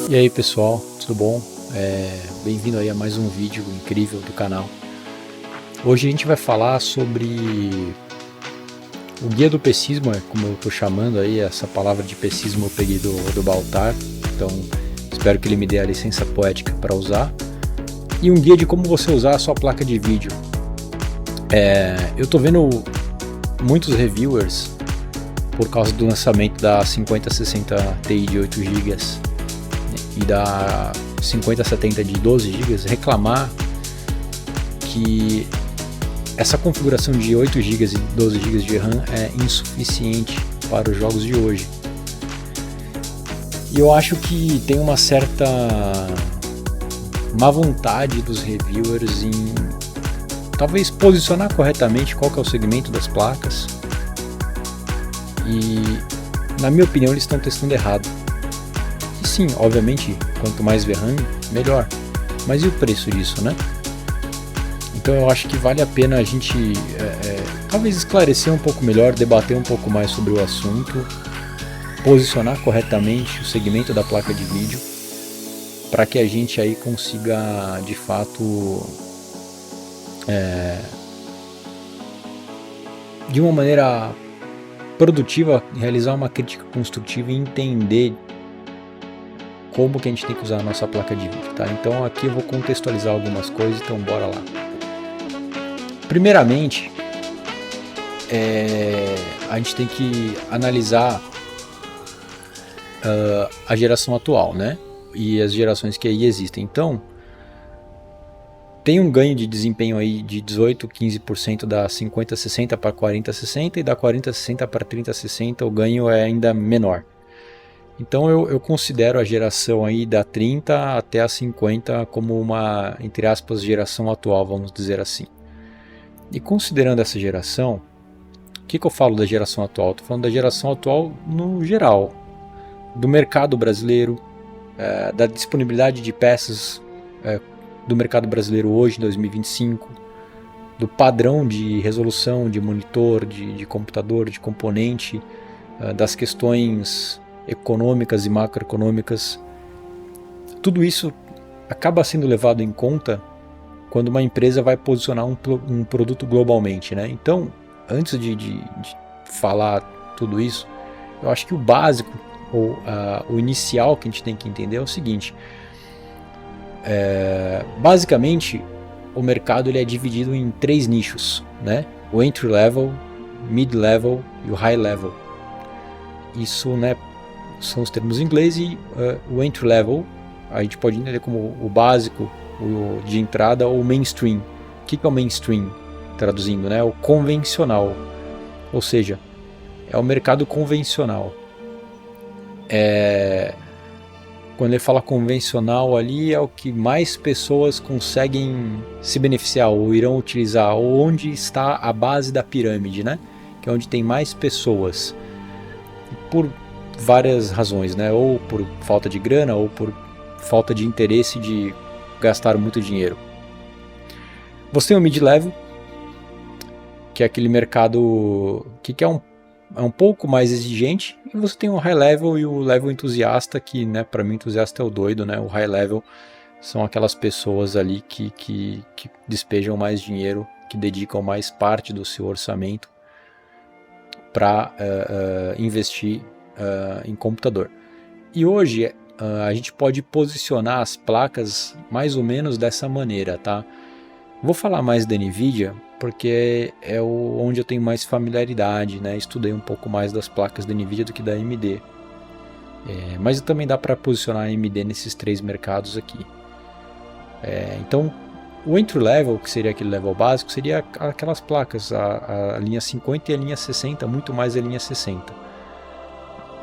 E aí pessoal, tudo bom? Bem-vindo aí a mais um vídeo incrível do canal. Hoje a gente vai falar sobre o guia do PECismo, como eu estou chamando aí, essa palavra de PECismo eu peguei do Baltar, então espero que ele me dê a licença poética para usar. E um guia de como você usar a sua placa de vídeo. Eu estou vendo muitos reviewers, por causa do lançamento da 5060 Ti de 8 GB e da 5070 de 12 GB, reclamar que essa configuração de 8 GB e 12 GB de RAM é insuficiente para os jogos de hoje. E eu acho que tem uma certa má vontade dos reviewers em talvez posicionar corretamente qual que é o segmento das placas, e na minha opinião eles estão testando errado. E sim, obviamente, quanto mais VRAM, melhor, mas e o preço disso, né? Então eu acho que vale a pena a gente talvez esclarecer um pouco melhor, debater um pouco mais sobre o assunto, posicionar corretamente o segmento da placa de vídeo, para que a gente aí consiga de fato de uma maneira produtiva realizar uma crítica construtiva e entender como que a gente tem que usar a nossa placa de vídeo, tá? Então aqui eu vou contextualizar algumas coisas, então bora lá. Primeiramente, a gente tem que analisar a geração atual, né? E as gerações que aí existem. Então, tem um ganho de desempenho aí de 18, 15% da 5060 para 4060 e da 4060 para 3060 o ganho é ainda menor. Então eu considero a geração aí da 30 até a 50 como uma, entre aspas, geração atual, vamos dizer assim. E considerando essa geração, o que eu falo da geração atual? Estou falando da geração atual no geral, do mercado brasileiro, da disponibilidade de peças do mercado brasileiro hoje, em 2025, do padrão de resolução de monitor, de computador, de componente, das questões econômicas e macroeconômicas. Tudo isso acaba sendo levado em conta quando uma empresa vai posicionar um produto globalmente, né? Então, antes de falar tudo isso, eu acho que o básico, ou o inicial que a gente tem que entender é o seguinte: basicamente o mercado ele é dividido em 3 nichos, né? O entry level, mid level e o high level. Isso, né, são os termos em inglês. E o entry level a gente pode entender como o básico, o de entrada, ou mainstream. O que é o mainstream? Traduzindo, né? O convencional, ou seja, é o mercado convencional. Quando ele fala convencional ali, é o que mais pessoas conseguem se beneficiar ou irão utilizar, ou onde está a base da pirâmide, né? Que é onde tem mais pessoas, por várias razões, né? Ou por falta de grana, ou por falta de interesse de gastar muito dinheiro. Você tem o mid-level, que é aquele mercado que é um pouco mais exigente, e você tem o high level e o level entusiasta, que, né, para mim entusiasta é o doido, né? O high level são aquelas pessoas ali que despejam mais dinheiro, que dedicam mais parte do seu orçamento para investir em computador. E hoje a gente pode posicionar as placas mais ou menos dessa maneira, tá? Vou falar mais da NVIDIA porque é onde eu tenho mais familiaridade, né? Estudei um pouco mais das placas da NVIDIA do que da AMD. Mas também dá para posicionar a AMD nesses 3 mercados aqui. Então, o entry level, que seria aquele level básico, seria aquelas placas, a linha 50 e a linha 60, muito mais a linha 60.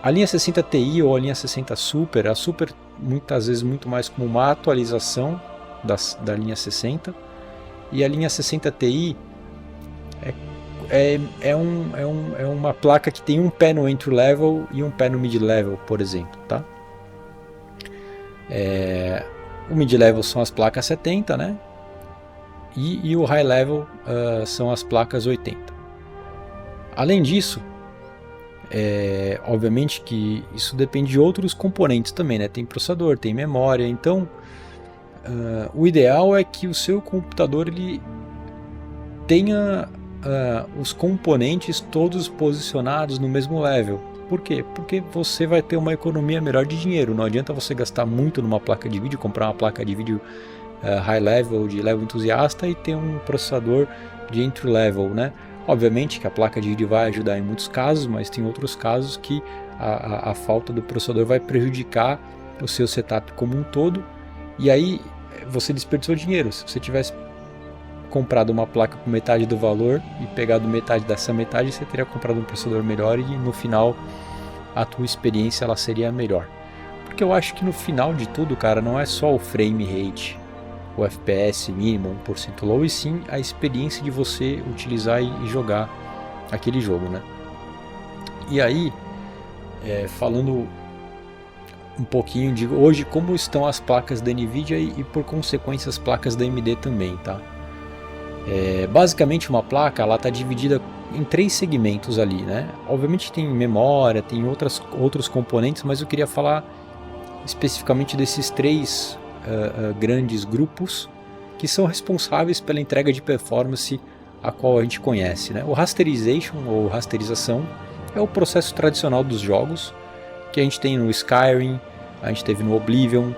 A linha 60 Ti ou a linha 60 Super, a Super muitas vezes muito mais como uma atualização da linha 60, e a linha 60 Ti é uma placa que tem um pé no entry level e um pé no mid level, por exemplo, tá? O mid level são as placas 70, né? E o high level são as placas 80. Além disso, Obviamente que isso depende de outros componentes também, né? Tem processador, tem memória, então o ideal é que o seu computador ele tenha os componentes todos posicionados no mesmo level. Por quê? Porque você vai ter uma economia melhor de dinheiro. Não adianta você gastar muito numa placa de vídeo, comprar uma placa de vídeo high level, de level entusiasta, e ter um processador de entry level, né? Obviamente que a placa de vídeo vai ajudar em muitos casos, mas tem outros casos que a falta do processador vai prejudicar o seu setup como um todo, e aí você desperdiçou dinheiro. Se você tivesse comprado uma placa com metade do valor e pegado metade dessa metade, você teria comprado um processador melhor e no final a tua experiência ela seria melhor. Porque eu acho que no final de tudo, cara, não é só o frame rate, o FPS mínimo, 1% low, e sim a experiência de você utilizar e jogar aquele jogo, né? E aí, falando um pouquinho de hoje como estão as placas da Nvidia e por consequência as placas da AMD também, tá? Basicamente uma placa ela está dividida em 3 segmentos ali, né? Obviamente tem memória, tem outros componentes, mas eu queria falar especificamente desses 3 grandes grupos que são responsáveis pela entrega de performance a qual a gente conhece, né? O rasterization ou rasterização é o processo tradicional dos jogos que a gente tem no Skyrim, a gente teve no Oblivion,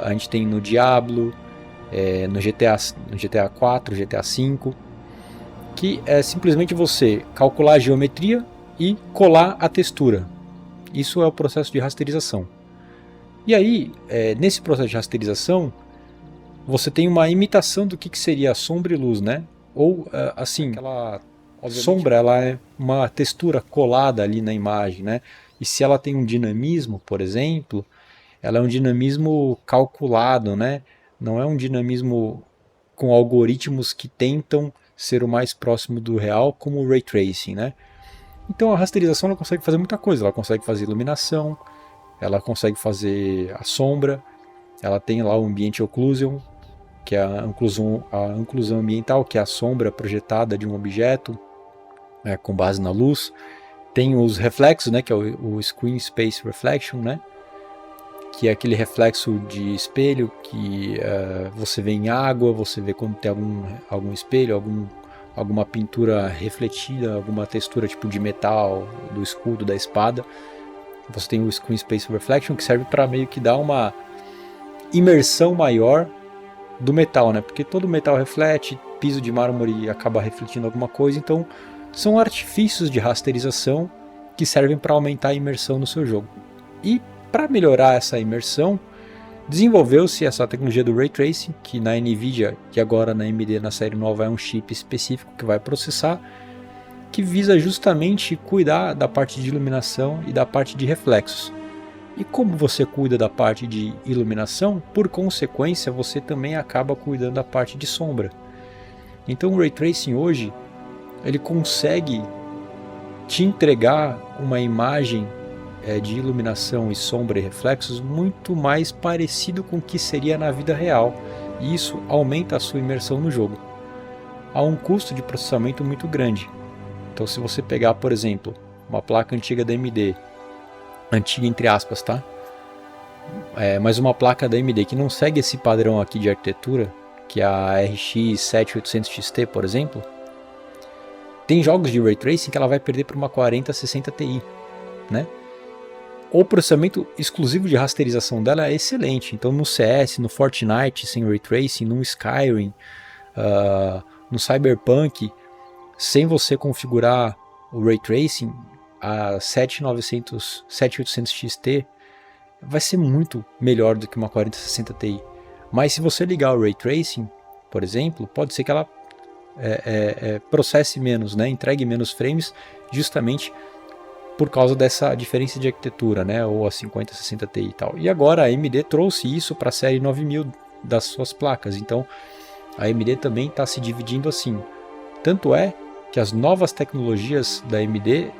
a gente tem no Diablo, no GTA 4, GTA 5, que é simplesmente você calcular a geometria e colar a textura. Isso é o processo de rasterização. E aí, nesse processo de rasterização, você tem uma imitação do que seria a sombra e luz, né? Ou, assim, aquela sombra ela é uma textura colada ali na imagem, né? E se ela tem um dinamismo, por exemplo, ela é um dinamismo calculado, né? Não é um dinamismo com algoritmos que tentam ser o mais próximo do real, como o Ray Tracing, né? Então a rasterização ela consegue fazer muita coisa, ela consegue fazer iluminação, ela consegue fazer a sombra, ela tem lá o Ambient Occlusion, que é a inclusão ambiental, que é a sombra projetada de um objeto com base na luz. Tem os reflexos, né, que é o Screen Space Reflection, né, que é aquele reflexo de espelho que você vê em água, você vê quando tem algum espelho, alguma pintura refletida, alguma textura tipo de metal, do escudo, da espada. Você tem o Screen Space Reflection, que serve para meio que dar uma imersão maior do metal, né? Porque todo metal reflete, piso de mármore acaba refletindo alguma coisa, então são artifícios de rasterização que servem para aumentar a imersão no seu jogo. E para melhorar essa imersão, desenvolveu-se essa tecnologia do Ray Tracing, que na Nvidia e agora na AMD na série nova é um chip específico que vai processar, que visa justamente cuidar da parte de iluminação e da parte de reflexos. E como você cuida da parte de iluminação, por consequência você também acaba cuidando da parte de sombra. Então o Ray Tracing hoje, ele consegue te entregar uma imagem de iluminação e sombra e reflexos muito mais parecido com o que seria na vida real. E isso aumenta a sua imersão no jogo, a um custo de processamento muito grande. Então se você pegar, por exemplo, uma placa antiga da AMD, antiga entre aspas, tá? Mas uma placa da AMD que não segue esse padrão aqui de arquitetura, que é a RX 7800 XT, por exemplo, tem jogos de Ray Tracing que ela vai perder para uma 4060 Ti, né? O processamento exclusivo de rasterização dela é excelente. Então no CS, no Fortnite sem Ray Tracing, no Skyrim, no Cyberpunk, sem você configurar o Ray Tracing, a 7800 XT vai ser muito melhor do que uma 4060 Ti. Mas se você ligar o Ray Tracing, por exemplo, pode ser que ela processe menos, né? Entregue menos frames, justamente por causa dessa diferença de arquitetura, né? Ou a 5060 Ti e tal. E agora a AMD trouxe isso para a série 9000 das suas placas. Então a AMD também está se dividindo assim. Tanto é que as novas tecnologias da AMD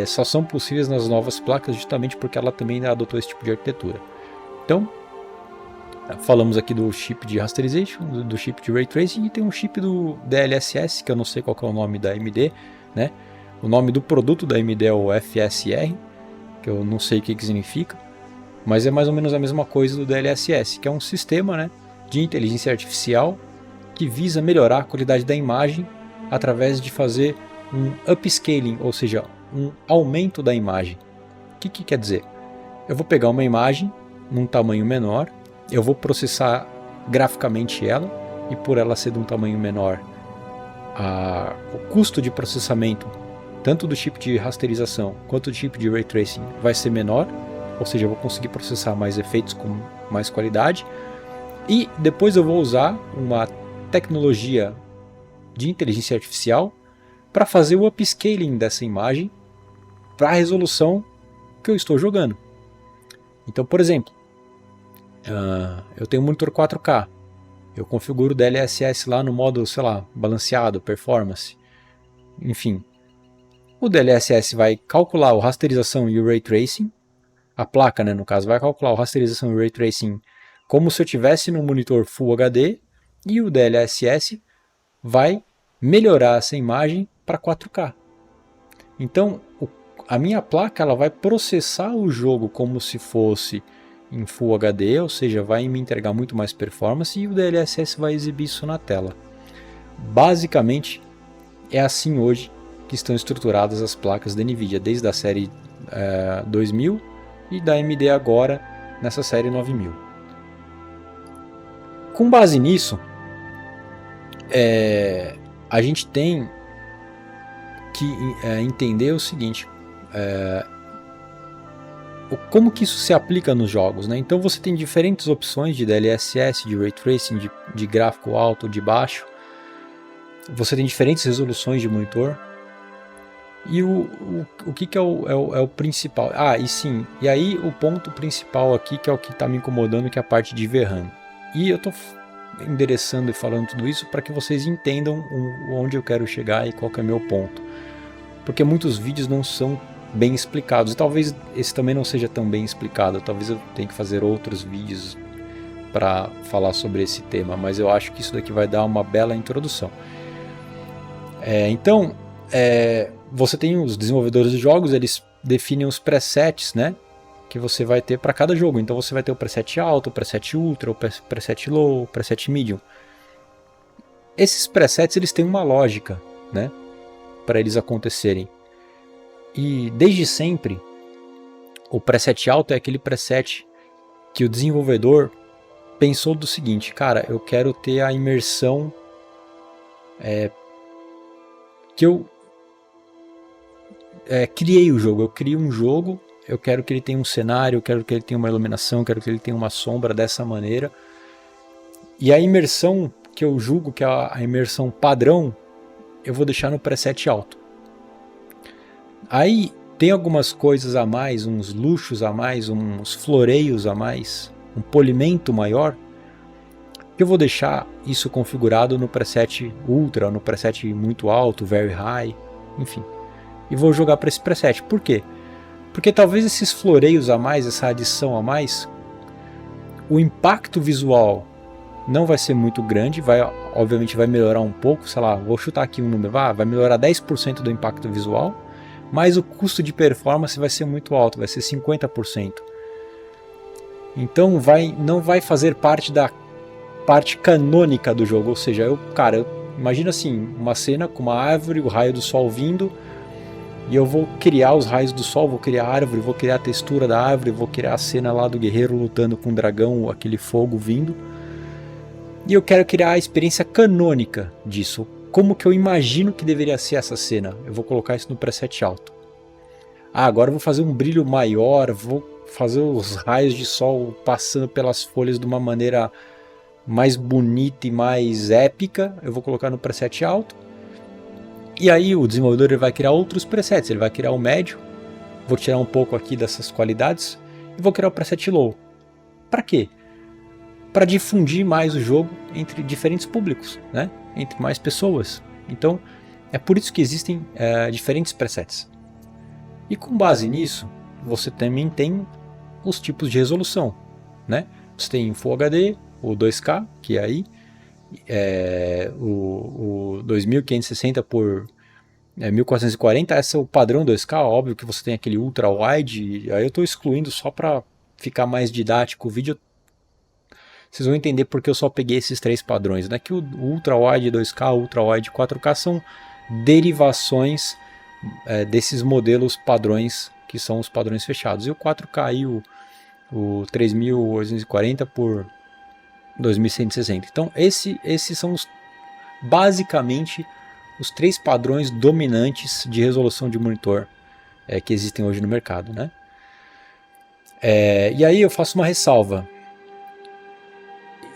só são possíveis nas novas placas justamente porque ela também adotou esse tipo de arquitetura. Então, falamos aqui do chip de rasterization, do chip de Ray Tracing, e tem um chip do DLSS, que eu não sei qual que é o nome da AMD, né? O nome do produto da AMD é o FSR, que eu não sei o que significa, mas é mais ou menos a mesma coisa do DLSS, que é um sistema, né, de inteligência artificial que visa melhorar a qualidade da imagem através de fazer um upscaling, ou seja, um aumento da imagem. O que quer dizer? Eu vou pegar uma imagem num tamanho menor, eu vou processar graficamente ela, e por ela ser de um tamanho menor, o custo de processamento, tanto do chip de rasterização quanto do chip de Ray Tracing, vai ser menor, ou seja, eu vou conseguir processar mais efeitos com mais qualidade, e depois eu vou usar uma tecnologia de inteligência artificial para fazer o upscaling dessa imagem para a resolução que eu estou jogando. Então, por exemplo, eu tenho um monitor 4K, eu configuro o DLSS lá no modo, sei lá, balanceado, performance, enfim. O DLSS vai calcular o rasterização e o Ray Tracing, a placa, né, no caso, vai calcular o rasterização e o Ray Tracing como se eu tivesse no monitor Full HD, e o DLSS vai melhorar essa imagem para 4K. Então, a minha placa ela vai processar o jogo como se fosse em Full HD, ou seja, vai me entregar muito mais performance, e o DLSS vai exibir isso na tela. Basicamente, é assim hoje que estão estruturadas as placas da NVIDIA, desde a série 2000 e da AMD agora nessa série 9000. Com base nisso, a gente tem que entender o seguinte, como que isso se aplica nos jogos, né? Então você tem diferentes opções de DLSS, de Ray Tracing, de gráfico alto, de baixo, você tem diferentes resoluções de monitor, e o que é o principal? E aí o ponto principal aqui, que é o que está me incomodando, que é a parte de VRAM. E eu estou endereçando e falando tudo isso para que vocês entendam onde eu quero chegar e qual que é o meu ponto. Porque muitos vídeos não são bem explicados, e talvez esse também não seja tão bem explicado, talvez eu tenha que fazer outros vídeos para falar sobre esse tema, mas eu acho que isso daqui vai dar uma bela introdução. Então, você tem os desenvolvedores de jogos, eles definem os presets, né, que você vai ter para cada jogo. Então você vai ter o preset alto, o preset ultra, o preset low, o preset medium. Esses presets eles têm uma lógica, né, para eles acontecerem. E desde sempre, o preset alto é aquele preset que o desenvolvedor pensou do seguinte: cara, eu quero ter a imersão que eu criei o jogo. Eu crio um jogo, eu quero que ele tenha um cenário, eu quero que ele tenha uma iluminação, eu quero que ele tenha uma sombra dessa maneira. E a imersão que eu julgo que é a imersão padrão, eu vou deixar no preset alto. Aí tem algumas coisas a mais, uns luxos a mais, uns floreios a mais, um polimento maior, que eu vou deixar isso configurado no preset ultra, no preset muito alto, very high, enfim. E vou jogar para esse preset. Por quê? Porque talvez esses floreios a mais, essa adição a mais, o impacto visual não vai ser muito grande, obviamente vai melhorar um pouco, sei lá, vou chutar aqui um número, vai melhorar 10% do impacto visual, mas o custo de performance vai ser muito alto, vai ser 50%. Então não vai fazer parte da parte canônica do jogo, ou seja, imagina assim, uma cena com uma árvore, o raio do sol vindo, e eu vou criar os raios do sol, vou criar a árvore, vou criar a textura da árvore, vou criar a cena lá do guerreiro lutando com o dragão, aquele fogo vindo, e eu quero criar a experiência canônica disso. Como que eu imagino que deveria ser essa cena? Eu vou colocar isso no preset alto. Agora eu vou fazer um brilho maior, vou fazer os raios de sol passando pelas folhas de uma maneira mais bonita e mais épica, eu vou colocar no preset alto. E aí o desenvolvedor ele vai criar outros presets, ele vai criar o médio, vou tirar um pouco aqui dessas qualidades e vou criar o preset low. Para quê? Para difundir mais o jogo entre diferentes públicos, né? Entre mais pessoas. Então é por isso que existem diferentes presets. E com base nisso, você também tem os tipos de resolução, né? Você tem Full HD, o 2K, que é aí o 2560 por 1440, esse é o padrão 2K, óbvio que você tem aquele ultra wide, aí eu estou excluindo só para ficar mais didático o vídeo. Vocês vão entender porque eu só peguei esses 3 padrões, né? Que o ultra wide 2K, ultra wide 4K são derivações desses modelos padrões, que são os padrões fechados. E o 4K e o 3840 por 2160. Então esses são basicamente os 3 padrões dominantes de resolução de monitor que existem hoje no mercado, né? E aí eu faço uma ressalva.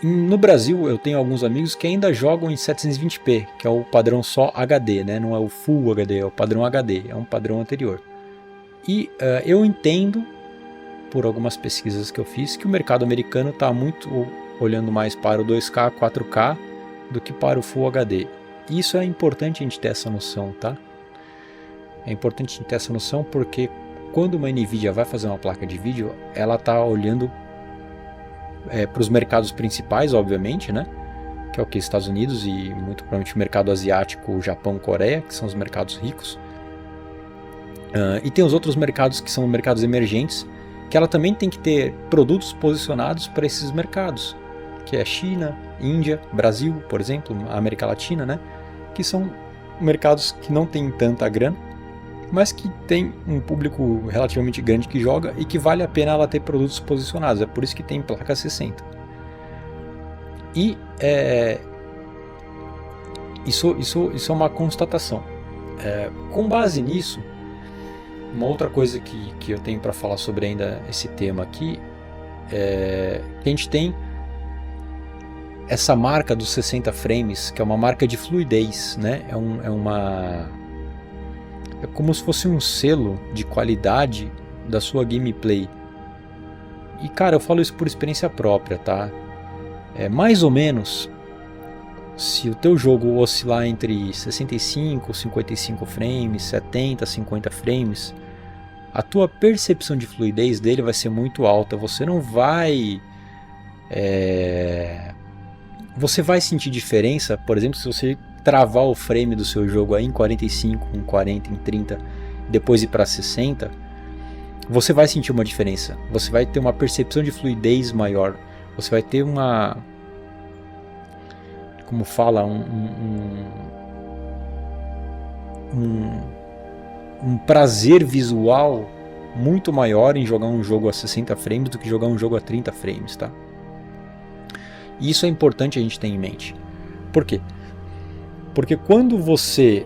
No Brasil eu tenho alguns amigos que ainda jogam em 720p, que é o padrão só HD, né? Não é o Full HD, é o padrão HD, é um padrão anterior. E eu entendo, por algumas pesquisas que eu fiz, que o mercado americano está muito olhando mais para o 2K, 4K do que para o Full HD. E isso é importante a gente ter essa noção, tá? É importante a gente ter essa noção porque quando uma NVIDIA vai fazer uma placa de vídeo, ela está olhando para os mercados principais, obviamente, né? Que é o que? Estados Unidos e muito provavelmente o mercado asiático, Japão, Coreia, que são os mercados ricos. E tem os outros mercados que são mercados emergentes, que ela também tem que ter produtos posicionados para esses mercados, que é China, Índia, Brasil, por exemplo, a América Latina, né? Que são mercados que não têm tanta grana, mas que tem um público relativamente grande que joga e que vale a pena ela ter produtos posicionados. É por isso que tem placa 60. E isso é uma constatação. Com base nisso, uma outra coisa que eu tenho para falar sobre ainda esse tema aqui é que a gente tem essa marca dos 60 frames, que é uma marca de fluidez, né? É como se fosse um selo de qualidade da sua gameplay. E cara, eu falo isso por experiência própria, tá? Mais ou menos, se o teu jogo oscilar entre 65, 55 frames, 70, 50 frames, a tua percepção de fluidez dele vai ser muito alta. Você não vai... Você vai sentir diferença, por exemplo, se você travar o frame do seu jogo aí em 45, em 40, em 30, depois ir para 60, você vai sentir uma diferença. Você vai ter uma percepção de fluidez maior. Você vai ter uma... Como fala? Um prazer visual muito maior em jogar um jogo a 60 frames do que jogar um jogo a 30 frames, tá? E isso é importante a gente ter em mente. Por quê? Porque quando você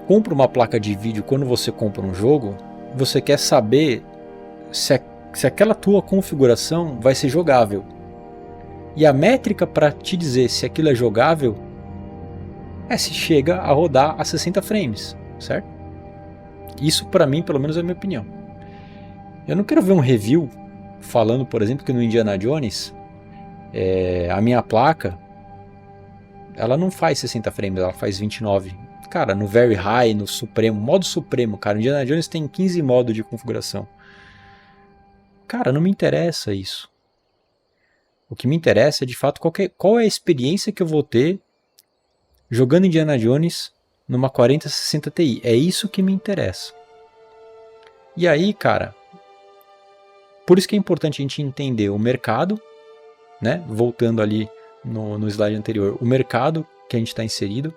compra uma placa de vídeo, quando você compra um jogo, você quer saber se aquela tua configuração vai ser jogável. E a métrica para te dizer se aquilo é jogável é se chega a rodar a 60 frames, certo? Isso para mim, pelo menos, é a minha opinião. Eu não quero ver um review falando, por exemplo, que no Indiana Jones a minha placa ela não faz 60 frames, ela faz 29. Cara, no Very High, no Supremo, modo Supremo, cara, o Indiana Jones tem 15 modos de configuração. Cara, não me interessa isso. O que me interessa é, de fato, qual é a experiência que eu vou ter jogando Indiana Jones numa 4060 Ti. É isso que me interessa. E aí, cara, por isso que é importante a gente entender o mercado, né? Voltando ali no slide anterior, o mercado que a gente está inserido,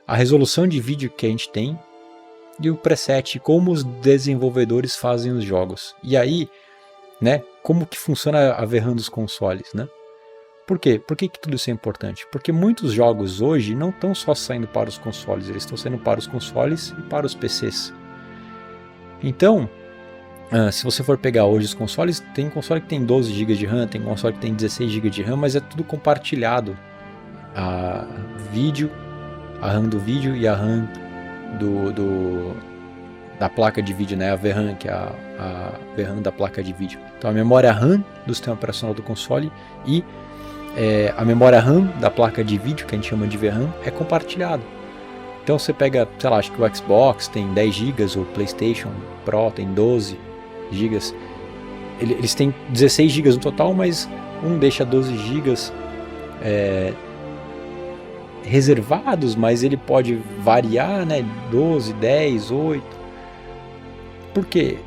a resolução de vídeo que a gente tem e o preset, como os desenvolvedores fazem os jogos. E aí, né, como que funciona a VRAM dos consoles, né? Por quê? Por que tudo isso é importante? Porque muitos jogos hoje não estão só saindo para os consoles, eles estão saindo para os consoles e para os PCs. Então, se você for pegar hoje os consoles, tem console que tem 12 GB de RAM, tem console que tem 16 GB de RAM, mas é tudo compartilhado. A RAM do vídeo e a RAM da placa de vídeo, né? A VRAM, que é a VRAM da placa de vídeo. Então a memória RAM do sistema operacional do console e a memória RAM da placa de vídeo, que a gente chama de VRAM, é compartilhado. Então você pega, sei lá, acho que o Xbox tem 10 GB, o PlayStation Pro tem 12 GB. Eles têm 16 GB no total, mas um deixa 12 GB reservados, mas ele pode variar, né? 12, 10, 8. Por quê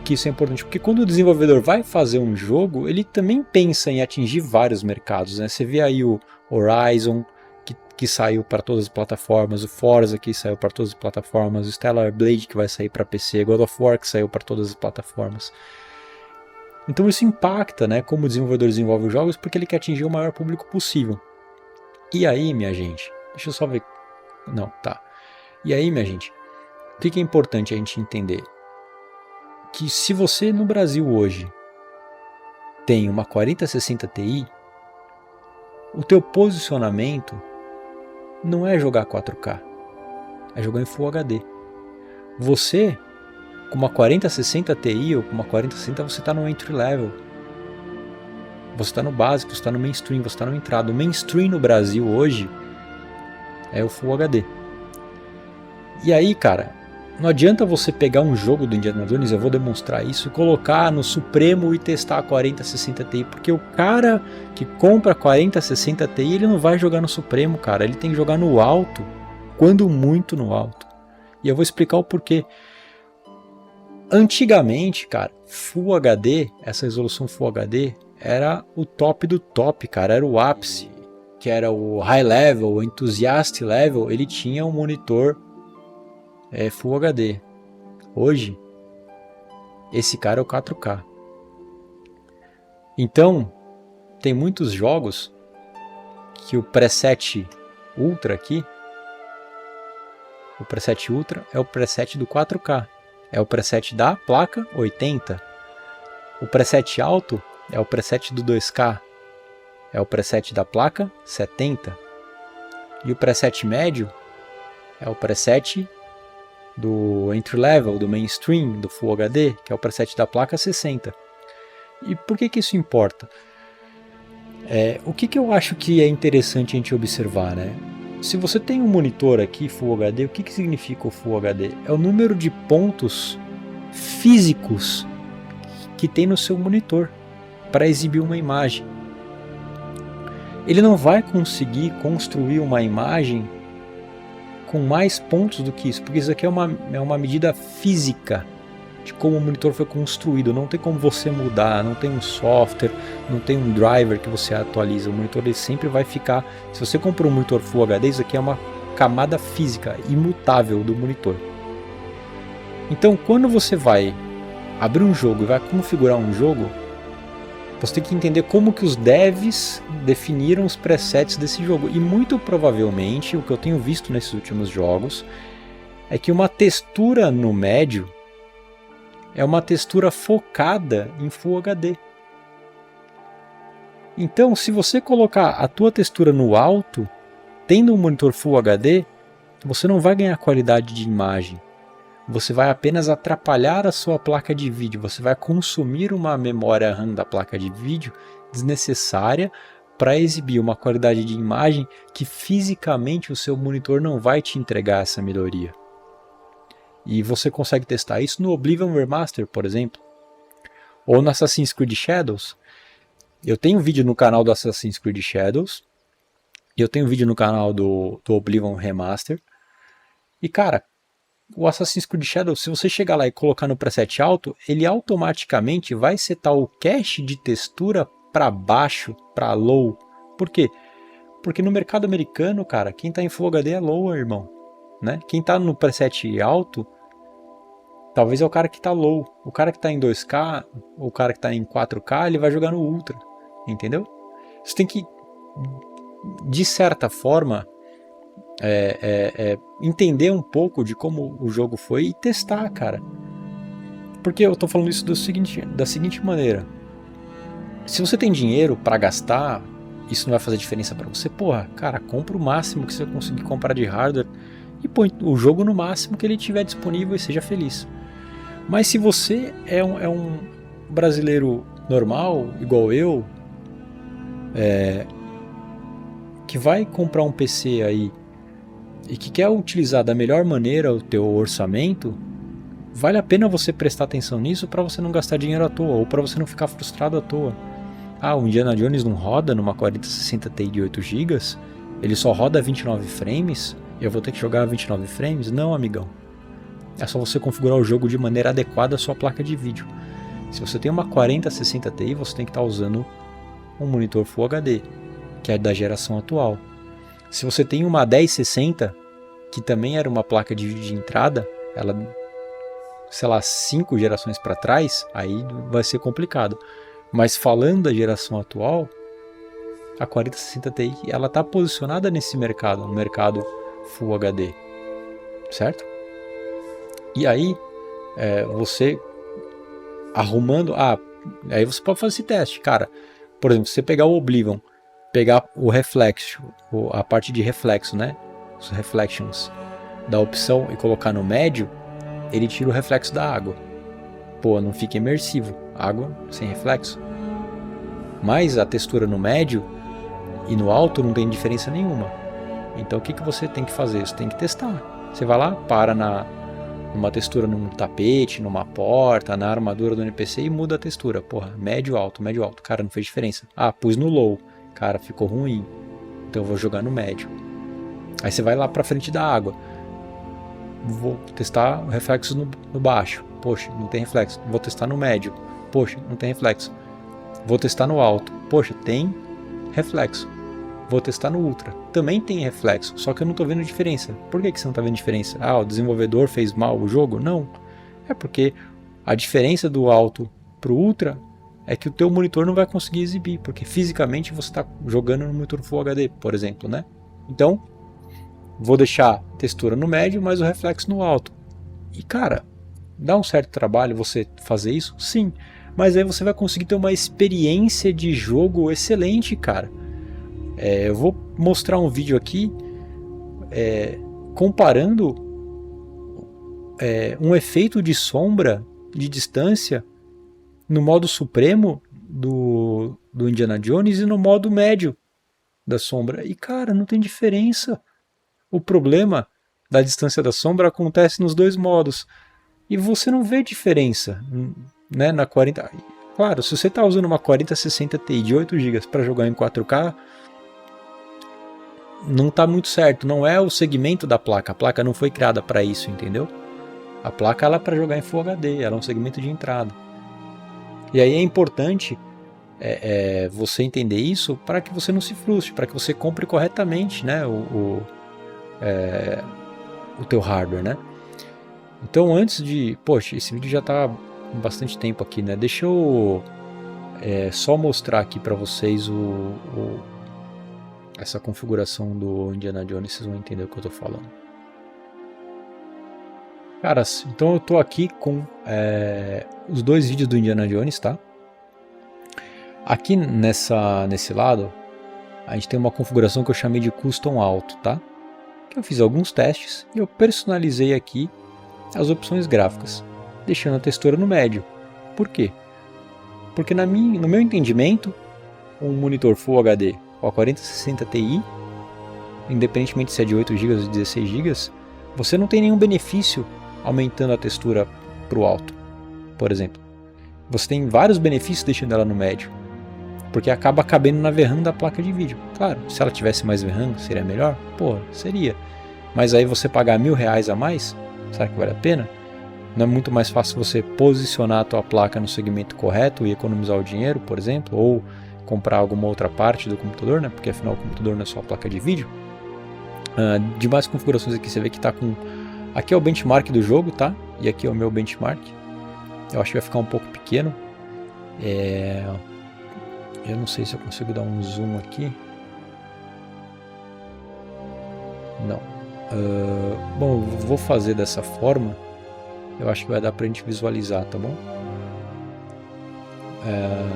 que isso é importante? Porque quando o desenvolvedor vai fazer um jogo, ele também pensa em atingir vários mercados, né? Você vê aí o Horizon, que saiu para todas as plataformas, o Forza que saiu para todas as plataformas, o Stellar Blade que vai sair para PC, God of War que saiu para todas as plataformas. Então isso impacta, né, como o desenvolvedor desenvolve os jogos, porque ele quer atingir o maior público possível. E aí, minha gente, deixa eu só ver... Não, tá. E aí, minha gente, o que é importante a gente entender? Que se você no Brasil hoje tem uma 4060 Ti, o teu posicionamento não é jogar 4K, é jogar em Full HD. Você, com uma 4060 Ti ou com uma 4060, você está no entry level. Você está no básico, você está no mainstream, você está no entrada. O mainstream no Brasil hoje é o Full HD. E aí, cara, não adianta você pegar um jogo do Indiana Jones, eu vou demonstrar isso, e colocar no Supremo e testar a 4060 Ti, porque o cara que compra a 4060 Ti, ele não vai jogar no Supremo, cara, ele tem que jogar no alto, quando muito no alto. E eu vou explicar o porquê. Antigamente, cara, Full HD, essa resolução Full HD, era o top do top, cara, era o ápice, que era o high level, o enthusiast level, ele tinha um monitor Full HD. Hoje, esse cara é o 4K. Então, tem muitos jogos que o preset Ultra aqui, o preset Ultra é o preset do 4K, é o preset da placa 80. O preset alto é o preset do 2K, é o preset da placa 70. E o preset médio é o preset do entry level, do mainstream, do Full HD, que é o preset da placa 60. E por que isso importa? O que eu acho que é interessante a gente observar, né? Se você tem um monitor aqui Full HD, o que significa o Full HD? É o número de pontos físicos que tem no seu monitor para exibir uma imagem. Ele não vai conseguir construir uma imagem com mais pontos do que isso, porque isso aqui é uma medida física de como o monitor foi construído, não tem como você mudar, não tem um software, não tem um driver que você atualiza, o monitor ele sempre vai ficar, se você compra um monitor Full HD, isso aqui é uma camada física imutável do monitor. Então quando você vai abrir um jogo e vai configurar um jogo, você tem que entender como que os devs definiram os presets desse jogo. E muito provavelmente, o que eu tenho visto nesses últimos jogos, é que uma textura no médio é uma textura focada em Full HD. Então, se você colocar a tua textura no alto, tendo um monitor Full HD, você não vai ganhar qualidade de imagem. Você vai apenas atrapalhar a sua placa de vídeo, você vai consumir uma memória RAM da placa de vídeo desnecessária para exibir uma qualidade de imagem que fisicamente o seu monitor não vai te entregar essa melhoria. E você consegue testar isso no Oblivion Remaster, por exemplo, ou no Assassin's Creed Shadows. Eu tenho vídeo no canal do Assassin's Creed Shadows, e eu tenho vídeo no canal do Oblivion Remaster, e cara, o Assassin's Creed Shadows, se você chegar lá e colocar no preset alto, ele automaticamente vai setar o cache de textura para baixo, para low. Por quê? Porque no mercado americano, cara, quem está em Full HD é low, irmão. Né? Quem está no preset alto, talvez é o cara que está low. O cara que está em 2K, o cara que está em 4K, ele vai jogar no Ultra. Entendeu? Você tem que, de certa forma, entender um pouco de como o jogo foi e testar, cara. Porque eu tô falando isso da seguinte maneira: se você tem dinheiro para gastar, isso não vai fazer diferença para você, porra, cara, compra o máximo que você conseguir comprar de hardware e põe o jogo no máximo que ele tiver disponível e seja feliz. Mas se você é um brasileiro normal, igual eu, que vai comprar um PC aí e que quer utilizar da melhor maneira o teu orçamento, vale a pena você prestar atenção nisso para você não gastar dinheiro à toa, ou para você não ficar frustrado à toa. Ah, o Indiana Jones não roda numa 4060 Ti de 8 GB? ele só roda 29 frames, eu vou ter que jogar 29 frames? Não, amigão. É só você configurar o jogo de maneira adequada à sua placa de vídeo. Se você tem uma 4060 Ti, você tem que estar usando um monitor Full HD, que é da geração atual. Se você tem uma 1060, que também era uma placa de vídeo de entrada, ela, sei lá, 5 gerações para trás, aí vai ser complicado. Mas falando da geração atual, a 4060 Ti, ela está posicionada nesse mercado, no mercado Full HD, certo? E aí, você arrumando, aí você pode fazer esse teste, cara. Por exemplo, você pegar o Oblivion, pegar o reflexo, a parte de reflexo, né? Os reflections da opção e colocar no médio, ele tira o reflexo da água. Pô, não fica imersivo, água sem reflexo. Mas a textura no médio e no alto não tem diferença nenhuma. Então o que você tem que fazer? Você tem que testar. Você vai lá, para numa textura num tapete, numa porta, na armadura do NPC e muda a textura. Porra, médio, alto. Cara, não fez diferença. Pus no low. Cara, ficou ruim. Então eu vou jogar no médio. Aí você vai lá pra frente da água. Vou testar o reflexo no baixo. Poxa, não tem reflexo. Vou testar no médio. Poxa, não tem reflexo. Vou testar no alto. Poxa, tem reflexo. Vou testar no ultra. Também tem reflexo, só que eu não estou vendo diferença. Por que você não está vendo diferença? O desenvolvedor fez mal o jogo? Não. É porque a diferença do alto para o ultra é que o teu monitor não vai conseguir exibir, porque fisicamente você está jogando no monitor Full HD, por exemplo, né? Então, vou deixar a textura no médio, mas o reflexo no alto. E cara, dá um certo trabalho você fazer isso? Sim. Mas aí você vai conseguir ter uma experiência de jogo excelente, cara. Eu vou mostrar um vídeo aqui comparando um efeito de sombra de distância no modo supremo do Indiana Jones e no modo médio da sombra. E cara, não tem diferença. O problema da distância da sombra acontece nos dois modos. E você não vê diferença, né, na 40. Claro, se você está usando uma 4060 Ti de 8 GB para jogar em 4K, não está muito certo. Não é o segmento da placa. A placa não foi criada para isso, entendeu? A placa ela é para jogar em Full HD, ela é um segmento de entrada. E aí é importante você entender isso para que você não se frustre, para que você compre corretamente, né, o teu hardware, né? Então antes de... Poxa, esse vídeo já está com bastante tempo aqui, né? Deixa eu só mostrar aqui para vocês essa configuração do Indiana Jones, vocês vão entender o que eu estou falando. Caras, então eu estou aqui com os dois vídeos do Indiana Jones, tá? Aqui nesse lado, a gente tem uma configuração que eu chamei de Custom Auto, tá? Que eu fiz alguns testes e eu personalizei aqui as opções gráficas, deixando a textura no médio. Por quê? Porque no meu entendimento, um monitor Full HD com a 4060 Ti, independentemente se é de 8 GB ou 16 GB, você não tem nenhum benefício aumentando a textura para o alto, por exemplo. Você tem vários benefícios deixando ela no médio, porque acaba cabendo na VRAM da placa de vídeo. Claro, se ela tivesse mais VRAM, seria melhor? Pô, seria. Mas aí você pagar R$1.000 a mais, será que vale a pena? Não é muito mais fácil você posicionar a tua placa no segmento correto e economizar o dinheiro, por exemplo, ou comprar alguma outra parte do computador, né? Porque afinal o computador não é só a placa de vídeo. De mais configurações aqui você vê que está com... Aqui é o benchmark do jogo, tá? E aqui é o meu benchmark. Eu acho que vai ficar um pouco pequeno. Eu não sei se eu consigo dar um zoom aqui. Não. Bom, eu vou fazer dessa forma. Eu acho que vai dar pra gente visualizar, tá bom?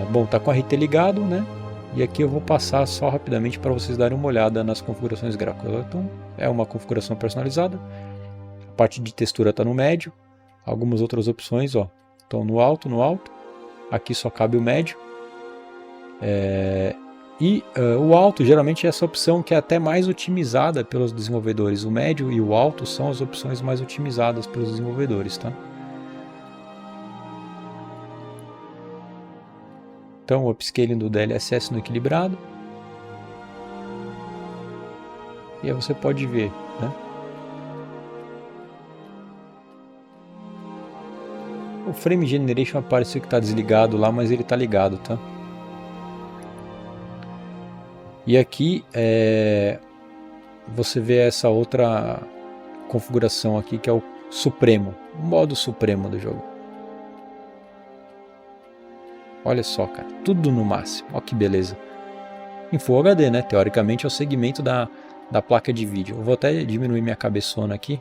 Bom, tá com a RT ligado, né? E aqui eu vou passar só rapidamente para vocês darem uma olhada nas configurações gráficas. Então, é uma configuração personalizada. A parte de textura está no médio. Algumas outras opções, ó, estão no alto, Aqui só cabe o médio. O alto geralmente é essa opção que é até mais otimizada pelos desenvolvedores. O médio e o alto são as opções mais otimizadas pelos desenvolvedores, tá? Então o upscaling do DLSS no equilibrado. E aí você pode ver, né? O Frame Generation apareceu que está desligado lá, mas ele está ligado, tá? E aqui você vê essa outra configuração aqui que é o Supremo, o modo Supremo do jogo. Olha só, cara, tudo no máximo, olha que beleza. Em Full HD, né? Teoricamente é o segmento da placa de vídeo. Eu vou até diminuir minha cabeçona aqui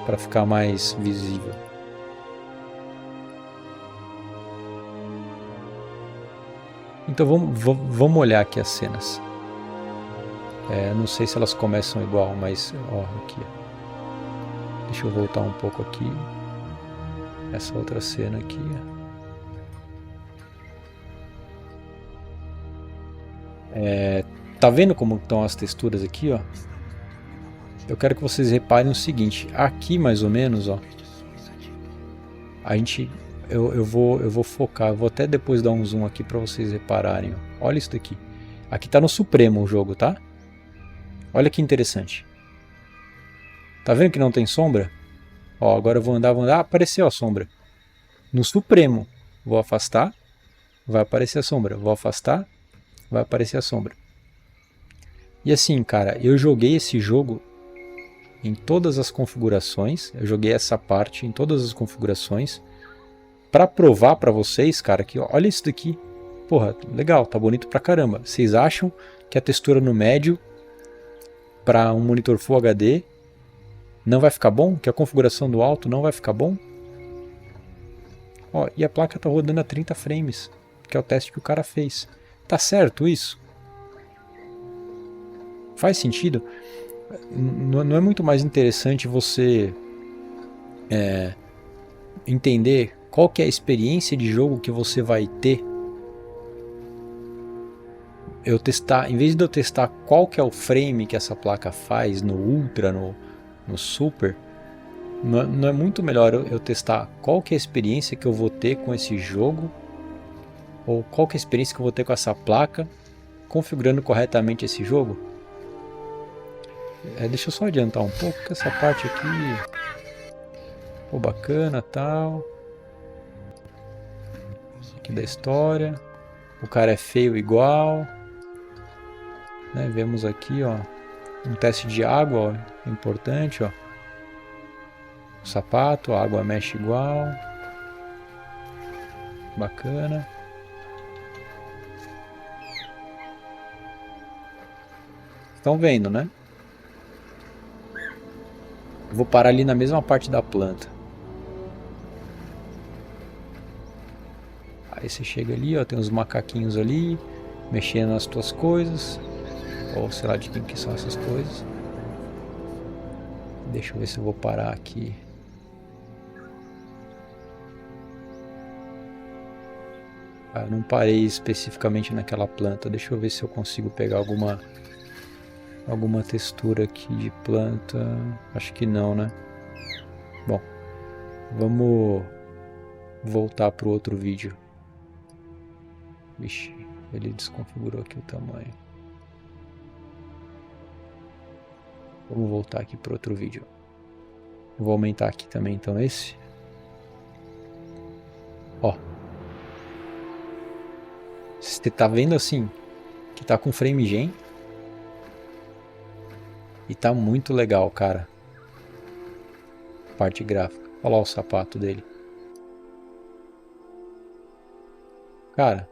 para ficar mais visível. Então vamos olhar aqui as cenas. Não sei se elas começam igual, mas ó, aqui. Ó. Deixa eu voltar um pouco aqui. Essa outra cena aqui. Tá vendo como estão as texturas aqui, ó? Eu quero que vocês reparem o seguinte. Aqui mais ou menos, ó. Eu vou focar. Eu vou até depois dar um zoom aqui para vocês repararem. Ó. Olha isso daqui. Aqui tá no Supremo o jogo, tá? Olha que interessante. Tá vendo que não tem sombra? Ó, agora eu vou andar. Ah, apareceu a sombra. No Supremo. Vou afastar. Vai aparecer a sombra. Vou afastar. Vai aparecer a sombra. E assim, cara, eu joguei esse jogo em todas as configurações. Eu joguei essa parte em todas as configurações. Pra provar pra vocês, cara, que olha isso daqui. Porra, legal, tá bonito pra caramba. Vocês acham que a textura no médio para um monitor Full HD não vai ficar bom? Que a configuração do alto não vai ficar bom? Ó, e a placa tá rodando a 30 frames, que é o teste que o cara fez. Tá certo isso? Faz sentido? Não é muito mais interessante você entender qual que é a experiência de jogo que você vai ter? Eu testar, em vez de eu testar qual que é o frame que essa placa faz no Ultra, no Super, não é muito melhor eu testar qual que é a experiência que eu vou ter com esse jogo, ou qual que é a experiência que eu vou ter com essa placa, configurando corretamente esse jogo? Deixa eu só adiantar um pouco, que essa parte aqui, pô, bacana, tal, aqui da história, o cara é feio igual, né? Vemos aqui, ó, um teste de água, ó, importante, ó, o sapato, a água mexe igual, bacana. Estão vendo, né? Eu vou parar ali na mesma parte da planta. Aí você chega ali, ó, tem uns macaquinhos ali, mexendo nas tuas coisas. Ou sei lá de quem que são essas coisas. Deixa eu ver se eu vou parar aqui. Eu não parei especificamente naquela planta. Deixa eu ver se eu consigo pegar alguma textura aqui de planta. Acho que não, né? Bom, vamos voltar para o outro vídeo. Vixe, ele desconfigurou aqui o tamanho. Vamos voltar aqui para outro vídeo. Vou aumentar aqui também então esse. Ó. Você tá vendo assim que tá com frame gen. E tá muito legal, cara. Parte gráfica. Olha lá o sapato dele. Cara.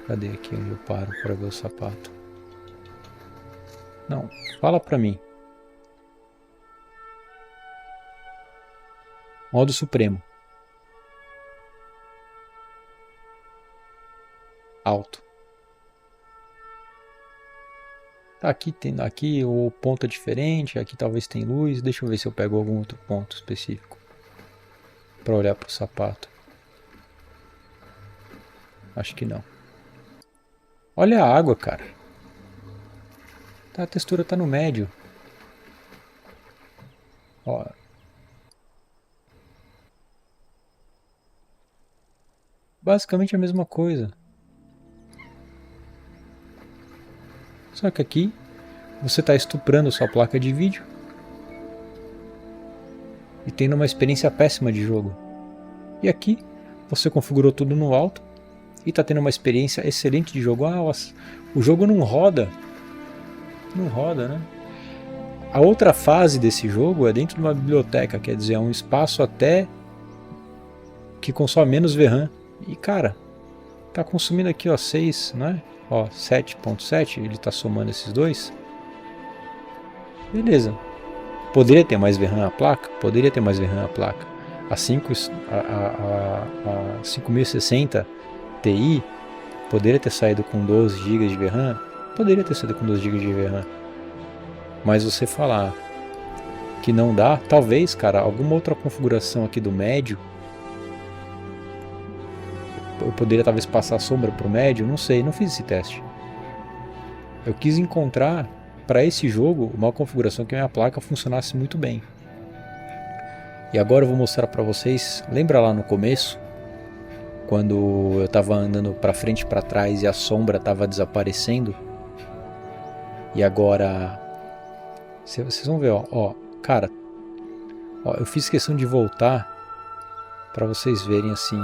Cadê aqui onde eu paro para ver o sapato? Não, fala pra mim. Modo Supremo. Alto. Aqui o ponto é diferente, aqui talvez tem luz. Deixa eu ver se eu pego algum outro ponto específico para olhar pro sapato. Acho que não. Olha a água, cara. A textura tá no médio. Ó. Basicamente a mesma coisa. Só que aqui você está estuprando sua placa de vídeo e tendo uma experiência péssima de jogo. E aqui você configurou tudo no alto e está tendo uma experiência excelente de jogo. Ah, o jogo não roda. Não roda, né? A outra fase desse jogo é dentro de uma biblioteca, quer dizer, é um espaço até que consome menos VRAM. E cara, tá consumindo aqui, ó, 6, né? Ó, 7.7, ele tá somando esses dois. Beleza. Poderia ter mais VRAM na placa? Poderia ter mais VRAM na placa. A 5060 Ti poderia ter saído com 12 GB de VRAM? Poderia ter saído com 12 GB de VRAM. Mas você falar que não dá, talvez, cara, alguma outra configuração aqui do médio, eu poderia talvez passar a sombra para o médio, não sei, não fiz esse teste. Eu quis encontrar para esse jogo uma configuração que a minha placa funcionasse muito bem. E agora eu vou mostrar para vocês, lembra lá no começo, quando eu estava andando para frente e para trás e a sombra estava desaparecendo? E agora vocês vão ver, ó, cara, ó, eu fiz questão de voltar para vocês verem assim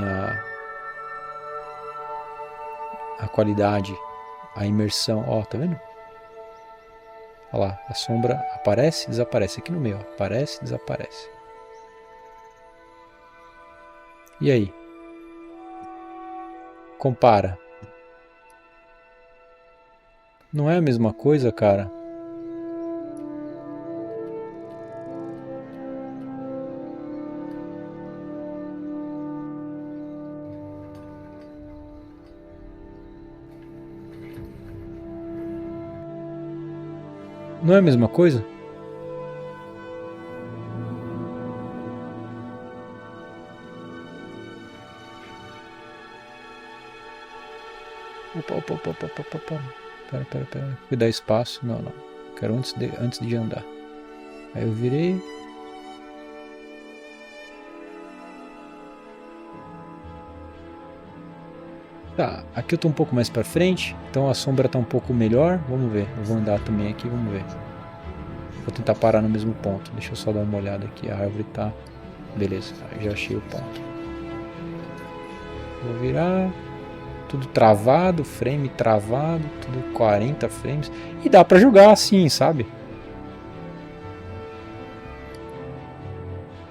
a qualidade, a imersão, ó, tá vendo? Olha lá, a sombra aparece, desaparece aqui no meio, ó, aparece, desaparece. E aí? Compara. Não é a mesma coisa, cara? Não é a mesma coisa? Opa. Pera. Fui dar espaço. Não. Quero antes de andar. Aí eu virei. Tá, aqui eu tô um pouco mais pra frente, então a sombra tá um pouco melhor. Vamos ver, eu vou andar também aqui, vamos ver. Vou tentar parar no mesmo ponto, deixa eu só dar uma olhada aqui, a árvore tá... Beleza, já achei o ponto. Vou virar, tudo travado, frame travado, tudo 40 frames. E dá pra jogar assim, sabe?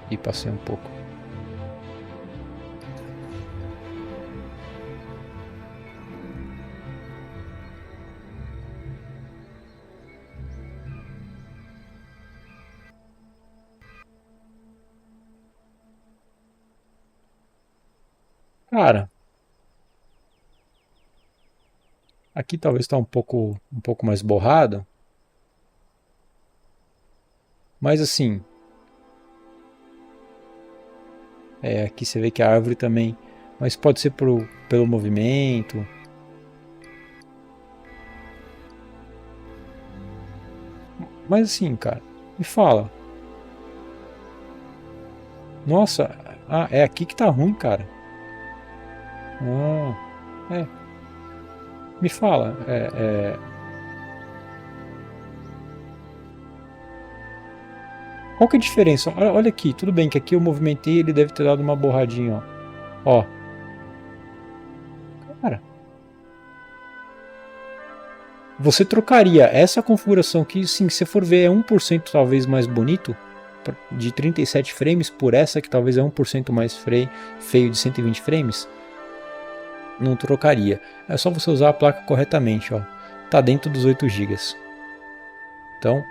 E passei um pouco. Cara, aqui talvez está um pouco mais borrado, mas assim, aqui você vê que a árvore também, mas pode ser pelo movimento. Mas assim, cara, me fala. Nossa, é aqui que tá ruim, cara. Me fala, qual que é a diferença? Olha aqui, tudo bem que aqui eu movimentei, ele deve ter dado uma borradinha, ó. Cara, você trocaria essa configuração que, sim, se você for ver, é 1% talvez mais bonito, de 37 frames, por essa que talvez é 1% mais feio de 120 frames? Não trocaria. É só você usar a placa corretamente, ó. Tá dentro dos 8 GB. Então,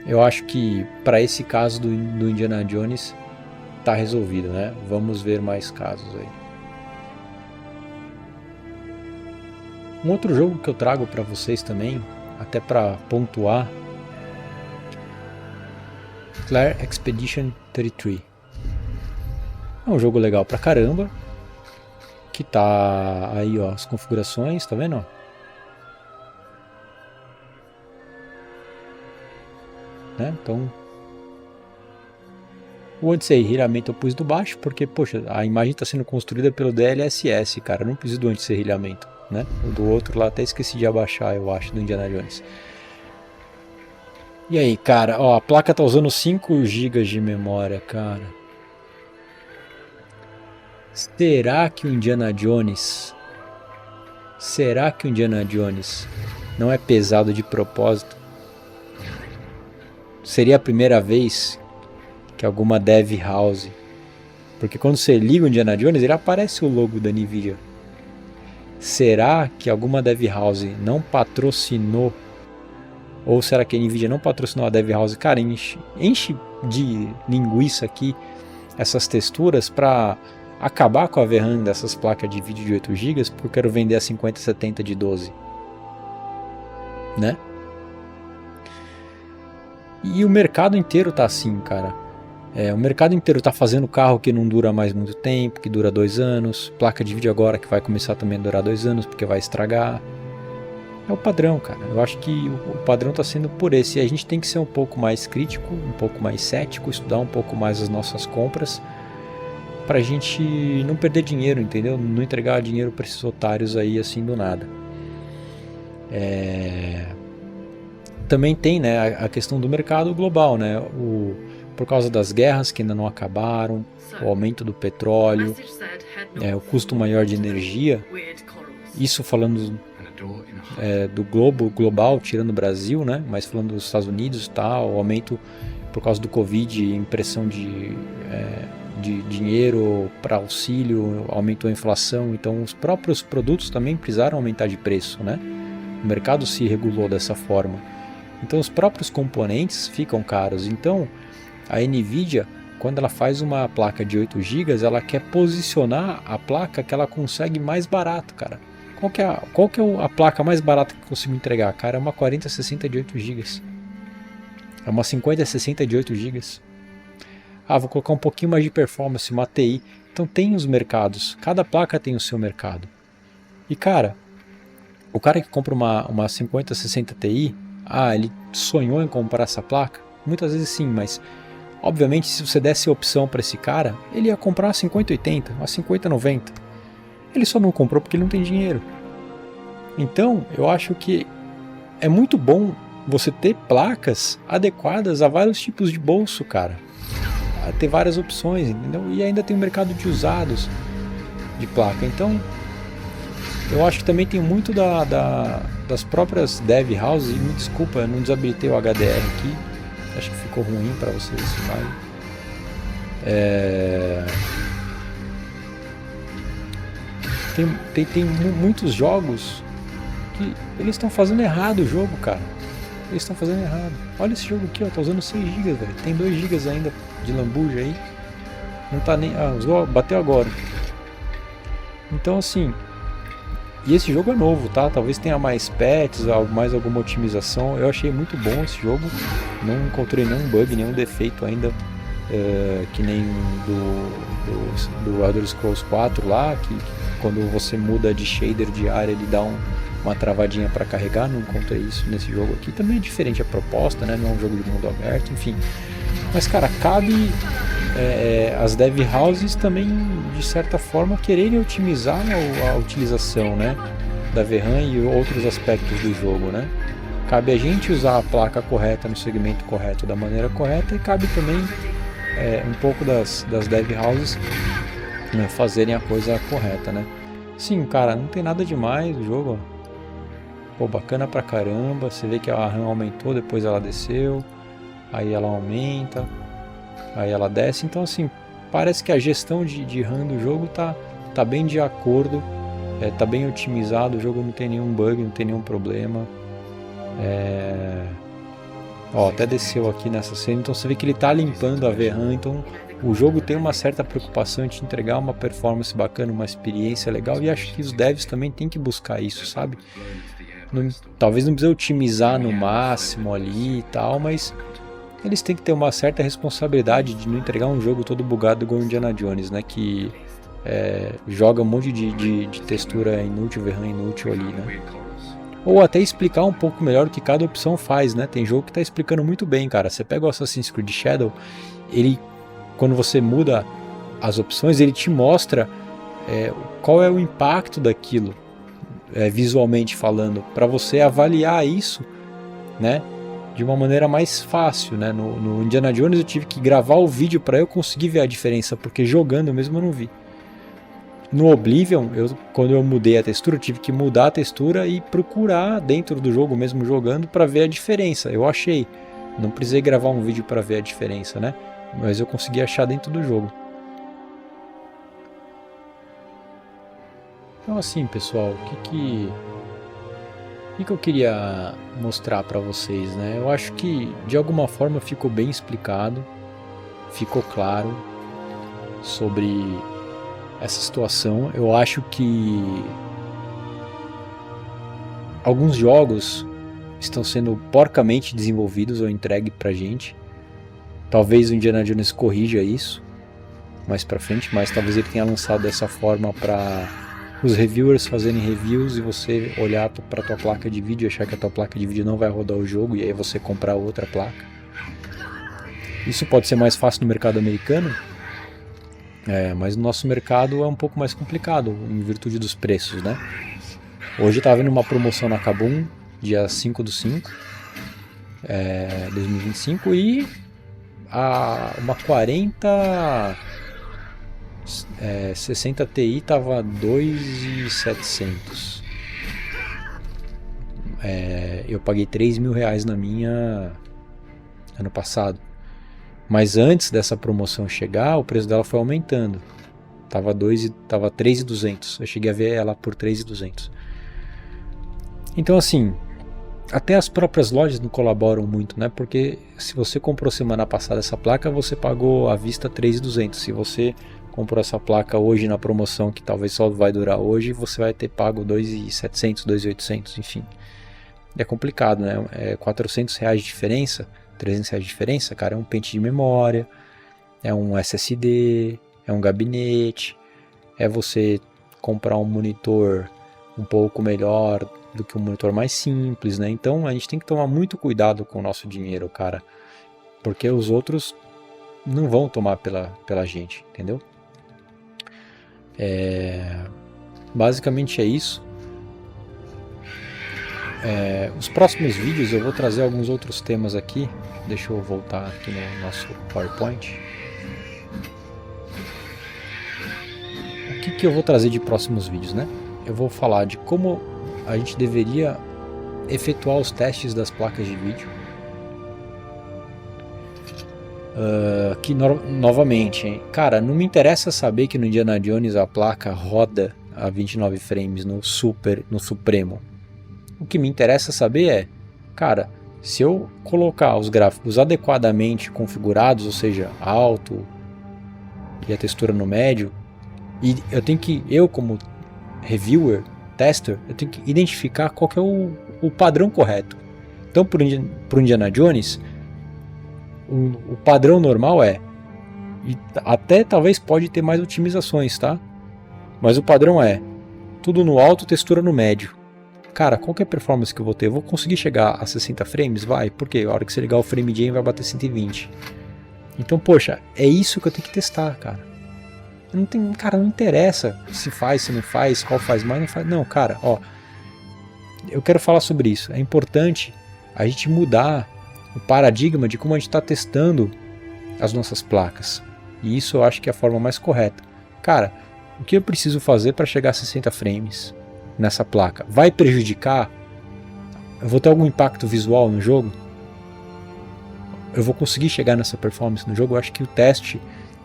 eu acho que para esse caso do Indiana Jones tá resolvido, né? Vamos ver mais casos aí. Um outro jogo que eu trago para vocês também, até para pontuar, Clair Expedition 33. É um jogo legal pra caramba. Que tá aí, ó, as configurações, tá vendo? Né? Então, o anti-serrilhamento eu pus do baixo porque, poxa, a imagem está sendo construída pelo DLSS, cara, eu não preciso do anti-serrilhamento. né? O do outro lá até esqueci de abaixar, eu acho, do Indiana Jones. E aí, cara, ó, a placa tá usando 5 GB de memória, cara. Será que o Indiana Jones não é pesado de propósito? Seria a primeira vez que alguma dev house, porque quando você liga o Indiana Jones, ele aparece o logo da Nvidia. Será que alguma dev house não patrocinou? Ou será que a Nvidia não patrocinou a dev house? Cara, enche de linguiça aqui essas texturas para acabar com a VRAM dessas placas de vídeo de 8 GB, porque eu quero vender a 5070 de 12, né? E o mercado inteiro tá assim, cara. O mercado inteiro tá fazendo carro que não dura mais muito tempo, que dura 2 anos, placa de vídeo agora que vai começar também a durar 2 anos, porque vai estragar. É o padrão, cara. Eu acho que o padrão tá sendo por esse, e a gente tem que ser um pouco mais crítico, um pouco mais cético, estudar um pouco mais as nossas compras, pra gente não perder dinheiro, entendeu? Não entregar dinheiro pra esses otários aí assim do nada. Também tem, né, a questão do mercado global, né? Por causa das guerras que ainda não acabaram, o aumento do petróleo, o custo maior de energia, isso falando do global, tirando o Brasil, né? Mas falando dos Estados Unidos, tá? O aumento por causa do Covid, impressão de dinheiro para auxílio, aumentou a inflação, então os próprios produtos também precisaram aumentar de preço, né? O mercado se regulou dessa forma. Então os próprios componentes ficam caros. Então a Nvidia, quando ela faz uma placa de 8 GB, ela quer posicionar a placa que ela consegue mais barato, cara. Qual que é a placa mais barata que eu consigo entregar? Cara, é uma 4060 de 8 GB. É uma 5060 de 8 GB. Vou colocar um pouquinho mais de performance, uma TI. Então tem os mercados. Cada placa tem o seu mercado. E cara, o cara que compra uma 5060 Ti, ele sonhou em comprar essa placa? Muitas vezes sim, mas obviamente se você desse a opção para esse cara, ele ia comprar uma 5080, uma 5090. Ele só não comprou porque ele não tem dinheiro. Então, eu acho que é muito bom você ter placas adequadas a vários tipos de bolso, cara. A ter várias opções, entendeu? E ainda tem o mercado de usados de placa. Então, eu acho que também tem muito das próprias dev houses. E me desculpa, eu não desabilitei o HDR aqui. Acho que ficou ruim para vocês, vai. Tem muitos jogos que eles estão fazendo errado o jogo, cara. Eles estão fazendo errado. Olha esse jogo aqui, ó, tá usando 6 GB, velho. Tem 2 GB ainda de lambuja aí. Não tá nem... bateu agora. Então assim... E esse jogo é novo, tá? Talvez tenha mais patches, mais alguma otimização. Eu achei muito bom esse jogo. Não encontrei nenhum bug, nenhum defeito ainda. Que nem do Elder Scrolls 4 lá, que quando você muda de shader de área ele dá uma travadinha para carregar. Não encontrei isso nesse jogo aqui. Também é diferente a proposta, né? Não é um jogo de mundo aberto, enfim. Mas cara, cabe as dev houses também de certa forma quererem otimizar a utilização, né, da VRAM e outros aspectos do jogo, né? Cabe a gente usar a placa correta no segmento correto da maneira correta, e cabe também um pouco das dev houses, né, fazerem a coisa correta, né? Sim, cara, não tem nada demais o jogo, pô, bacana pra caramba. Você vê que a RAM aumentou, depois ela desceu, aí ela aumenta, aí ela desce. Então assim, parece que a gestão de RAM do jogo tá bem de acordo, tá bem otimizado, o jogo não tem nenhum bug, não tem nenhum problema. Até desceu aqui nessa cena, então você vê que ele tá limpando a VRAM. Então o jogo tem uma certa preocupação em te entregar uma performance bacana, uma experiência legal, e acho que os devs também tem que buscar isso, sabe? Talvez não precise otimizar no máximo ali e tal, mas eles têm que ter uma certa responsabilidade de não entregar um jogo todo bugado igual o Indiana Jones, né? Que joga um monte de textura inútil, VRAM inútil ali, né? Ou até explicar um pouco melhor o que cada opção faz, né? Tem jogo que tá explicando muito bem, cara. Você pega o Assassin's Creed Shadow, quando você muda as opções, ele te mostra qual é o impacto daquilo visualmente falando, para você avaliar isso, né, de uma maneira mais fácil, né? No Indiana Jones eu tive que gravar o vídeo para eu conseguir ver a diferença, porque jogando mesmo eu não vi. No Oblivion, quando eu mudei a textura, eu tive que mudar a textura e procurar dentro do jogo mesmo jogando para ver a diferença. Eu achei, não precisei gravar um vídeo para ver a diferença, né? Mas eu consegui achar dentro do jogo. Então assim, pessoal, o que eu queria mostrar para vocês, né? Eu acho que de alguma forma ficou bem explicado, ficou claro sobre essa situação. Eu acho que alguns jogos estão sendo porcamente desenvolvidos ou entregues pra gente. Talvez o Indiana Jones corrija isso mais pra frente, mas talvez ele tenha lançado dessa forma para os reviewers fazerem reviews e você olhar para tua placa de vídeo e achar que a tua placa de vídeo não vai rodar o jogo e aí você comprar outra placa. Isso pode ser mais fácil no mercado americano, mas no nosso mercado é um pouco mais complicado em virtude dos preços, né? Hoje eu estava vendo uma promoção na Kabum, dia 5/5, 2025, e uma 60 Ti tava 2.700. Eu paguei 3 mil reais na minha ano passado. Mas antes dessa promoção chegar, o preço dela foi aumentando. Tava 3.200. Eu cheguei a ver ela por 3.200. Então assim, até as próprias lojas não colaboram muito, né? Porque se você comprou semana passada essa placa, você pagou à vista 3.200. Se você comprou essa placa hoje na promoção, que talvez só vai durar hoje, você vai ter pago 2.700, 2.800, enfim. É complicado, né? É 400 reais de diferença, 300 reais de diferença, cara, é um pente de memória, é um SSD, é um gabinete, é você comprar um monitor um pouco melhor do que um monitor mais simples, né? Então a gente tem que tomar muito cuidado com o nosso dinheiro, cara, porque os outros não vão tomar pela gente, entendeu? Basicamente é isso. Os próximos vídeos eu vou trazer alguns outros temas aqui. Deixa eu voltar aqui no nosso PowerPoint. O que eu vou trazer de próximos vídeos, né? Eu vou falar de como a gente deveria efetuar os testes das placas de vídeo. Que novamente, hein? Cara, não me interessa saber que no Indiana Jones a placa roda a 29 frames no Supremo. O que me interessa saber é, cara, se eu colocar os gráficos adequadamente configurados, ou seja, alto e a textura no médio, e eu como reviewer, tester, eu tenho que identificar qual que é o padrão correto. Então, para o Indiana Jones, o padrão normal e até talvez pode ter mais otimizações, tá? Mas o padrão é tudo no alto, textura no médio. Cara, qual que é a performance que eu vou ter? Eu vou conseguir chegar a 60 frames? Vai, porque a hora que você ligar o frame gain vai bater 120. Então, poxa, é isso que eu tenho que testar, cara. Não interessa se faz, se não faz, qual faz mais, não faz. Não, cara, ó, eu quero falar sobre isso. É importante a gente mudar o paradigma de como a gente está testando as nossas placas. E isso eu acho que é a forma mais correta. Cara, o que eu preciso fazer para chegar a 60 frames nessa placa? Vai prejudicar? Eu vou ter algum impacto visual no jogo? Eu vou conseguir chegar nessa performance no jogo? Eu acho que o teste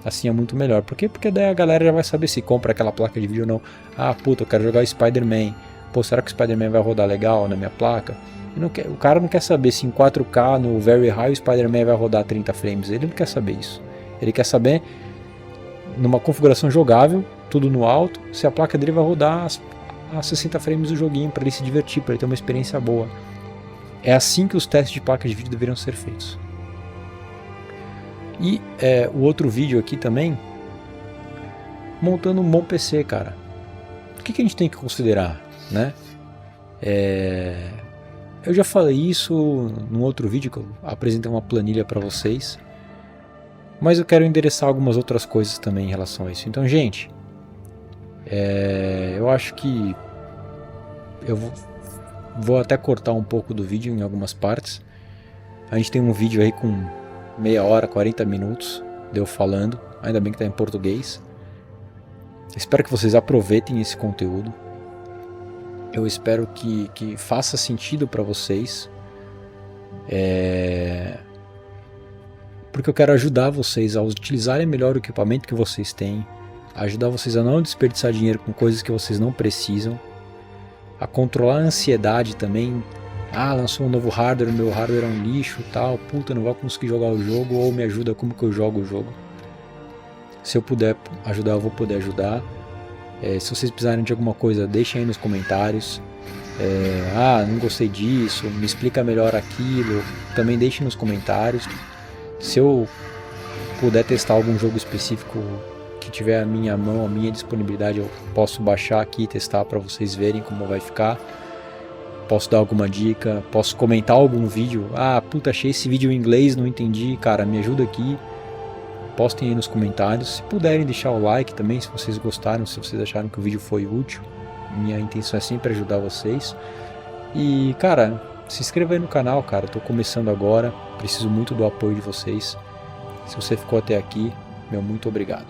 assim é muito melhor. Por quê? Porque daí a galera já vai saber se compra aquela placa de vídeo ou não. Ah, puta, eu quero jogar Spider-Man. Pô, será que o Spider-Man vai rodar legal na minha placa? O cara não quer saber se em 4K no Very High o Spider-Man vai rodar 30 frames. Ele não quer saber isso. Ele quer saber, numa configuração jogável, tudo no alto, se a placa dele vai rodar a 60 frames do joguinho, para ele se divertir, para ele ter uma experiência boa. É assim que os testes de placa de vídeo deveriam ser feitos. E o outro vídeo aqui também, montando um bom PC, cara. O que a gente tem que considerar, né? Eu já falei isso num outro vídeo que eu apresentei uma planilha para vocês, mas eu quero endereçar algumas outras coisas também em relação a isso. Então, gente, eu acho que eu vou até cortar um pouco do vídeo em algumas partes. A gente tem um vídeo aí com meia hora, 40 minutos de eu falando, ainda bem que está em português. Espero que vocês aproveitem esse conteúdo. Eu espero que faça sentido para vocês. Porque eu quero ajudar vocês a utilizarem melhor o equipamento que vocês têm, ajudar vocês a não desperdiçar dinheiro com coisas que vocês não precisam, a controlar a ansiedade também. Lançou um novo hardware, meu hardware é um lixo, tal, puta, não vou conseguir jogar o jogo, ou me ajuda como que eu jogo o jogo. Se eu puder ajudar, eu vou poder ajudar. Se vocês precisarem de alguma coisa, deixem aí nos comentários. Não gostei disso, me explica melhor aquilo, também deixem nos comentários. Se eu puder testar algum jogo específico que tiver a minha mão, a minha disponibilidade, eu posso baixar aqui e testar para vocês verem como vai ficar. Posso dar alguma dica, posso comentar algum vídeo. Puta, achei esse vídeo em inglês, não entendi, cara, me ajuda aqui. Postem aí nos comentários. Se puderem deixar o like também, se vocês gostaram, se vocês acharam que o vídeo foi útil. Minha intenção é sempre ajudar vocês. E, cara, se inscreva aí no canal, cara. Tô começando agora, preciso muito do apoio de vocês. Se você ficou até aqui, meu muito obrigado.